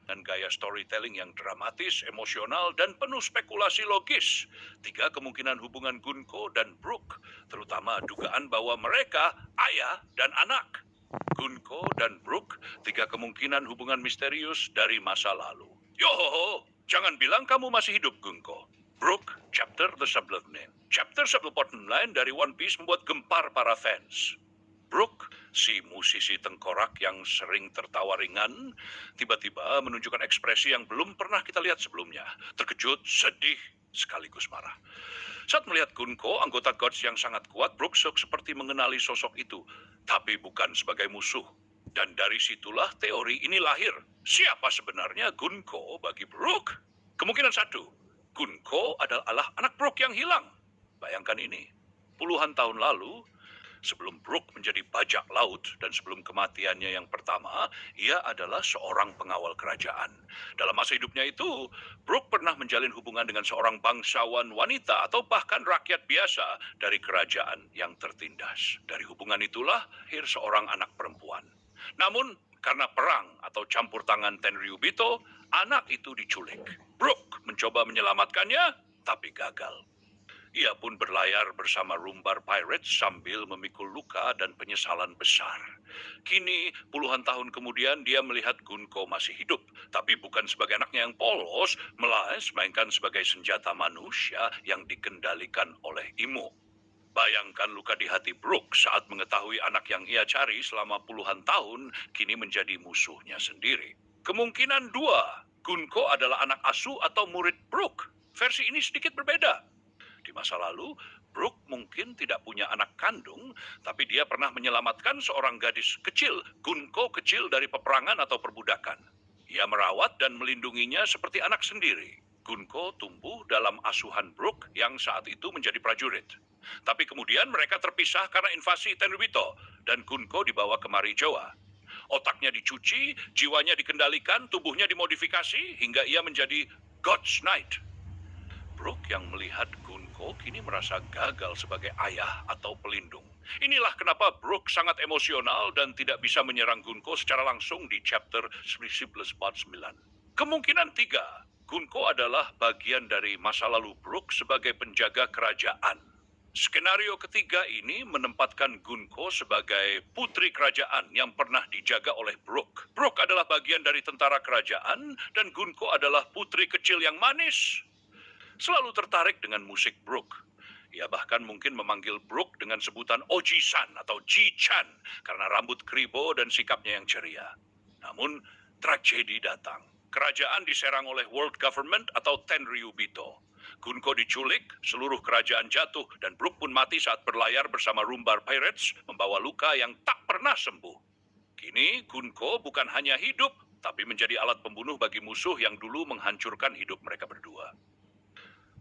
dengan gaya storytelling yang dramatis, emosional, dan penuh spekulasi logis. Tiga kemungkinan hubungan Gunko dan Brooke, terutama dugaan bahwa mereka ayah dan anak. Gunko dan Brooke, tiga kemungkinan hubungan misterius dari masa lalu. Yohoho, jangan bilang kamu masih hidup, Gunko. Brooke, chapter The Submarine. Chapter 149 dari One Piece membuat gempar para fans. Brooke, si musisi tengkorak yang sering tertawa ringan, tiba-tiba menunjukkan ekspresi yang belum pernah kita lihat sebelumnya. Terkejut, sedih, sekaligus marah. Saat melihat Gunko, anggota Gods yang sangat kuat, Brooke seperti mengenali sosok itu, tapi bukan sebagai musuh. Dan dari situlah teori ini lahir. Siapa sebenarnya Gunko bagi Brooke? Kemungkinan satu, Gunko adalah anak Brooke yang hilang. Bayangkan ini, puluhan tahun lalu, sebelum Brooke menjadi bajak laut dan sebelum kematiannya yang pertama, ia adalah seorang pengawal kerajaan. Dalam masa hidupnya itu, Brooke pernah menjalin hubungan dengan seorang bangsawan wanita atau bahkan rakyat biasa dari kerajaan yang tertindas. Dari hubungan itulah lahir seorang anak perempuan. Namun, karena perang atau campur tangan Tenryubito, anak itu diculik. Brooke mencoba menyelamatkannya, tapi gagal. Ia pun berlayar bersama Rumbar Pirates sambil memikul luka dan penyesalan besar. Kini, puluhan tahun kemudian dia melihat Gunko masih hidup, tapi bukan sebagai anaknya yang polos, melainkan sebagai senjata manusia yang dikendalikan oleh Imo. Bayangkan luka di hati Brooke saat mengetahui anak yang ia cari selama puluhan tahun kini menjadi musuhnya sendiri. Kemungkinan dua, Gunko adalah anak asuh atau murid Brooke. Versi ini sedikit berbeda. Di masa lalu, Brooke mungkin tidak punya anak kandung, tapi dia pernah menyelamatkan seorang gadis kecil, Gunko kecil dari peperangan atau perbudakan. Ia merawat dan melindunginya seperti anak sendiri. Gunko tumbuh dalam asuhan Brooke yang saat itu menjadi prajurit. Tapi kemudian mereka terpisah karena invasi Tenryubito, dan Gunko dibawa ke Marijoa. Otaknya dicuci, jiwanya dikendalikan, tubuhnya dimodifikasi, hingga ia menjadi God's Knight. Brooke yang melihat Gunko kini merasa gagal sebagai ayah atau pelindung. Inilah kenapa Brooke sangat emosional dan tidak bisa menyerang Gunko secara langsung di chapter 1149. Kemungkinan tiga, Gunko adalah bagian dari masa lalu Brooke sebagai penjaga kerajaan. Skenario ketiga ini menempatkan Gunko sebagai putri kerajaan yang pernah dijaga oleh Brooke. Brooke adalah bagian dari tentara kerajaan dan Gunko adalah putri kecil yang manis. Selalu tertarik dengan musik Brooke. Ia bahkan mungkin memanggil Brooke dengan sebutan Oji-san atau Ji-chan karena rambut kribo dan sikapnya yang ceria. Namun, tragedi datang. Kerajaan diserang oleh World Government atau Tenryubito. Gunko diculik, seluruh kerajaan jatuh, dan Brooke pun mati saat berlayar bersama Rumbar Pirates membawa luka yang tak pernah sembuh. Kini, Gunko bukan hanya hidup, tapi menjadi alat pembunuh bagi musuh yang dulu menghancurkan hidup mereka berdua.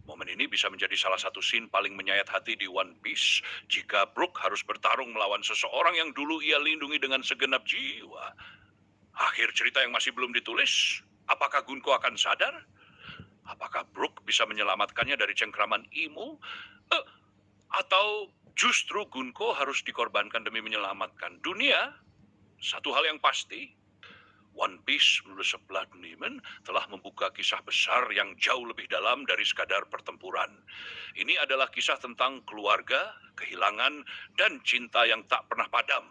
Momen ini bisa menjadi salah satu scene paling menyayat hati di One Piece jika Brooke harus bertarung melawan seseorang yang dulu ia lindungi dengan segenap jiwa. Akhir cerita yang masih belum ditulis, apakah Gunko akan sadar? Apakah Brooke bisa menyelamatkannya dari cengkraman Imo? Atau justru Gunko harus dikorbankan demi menyelamatkan dunia? Satu hal yang pasti, One Piece menulis sebelah Duniman telah membuka kisah besar yang jauh lebih dalam dari sekadar pertempuran. Ini adalah kisah tentang keluarga, kehilangan, dan cinta yang tak pernah padam.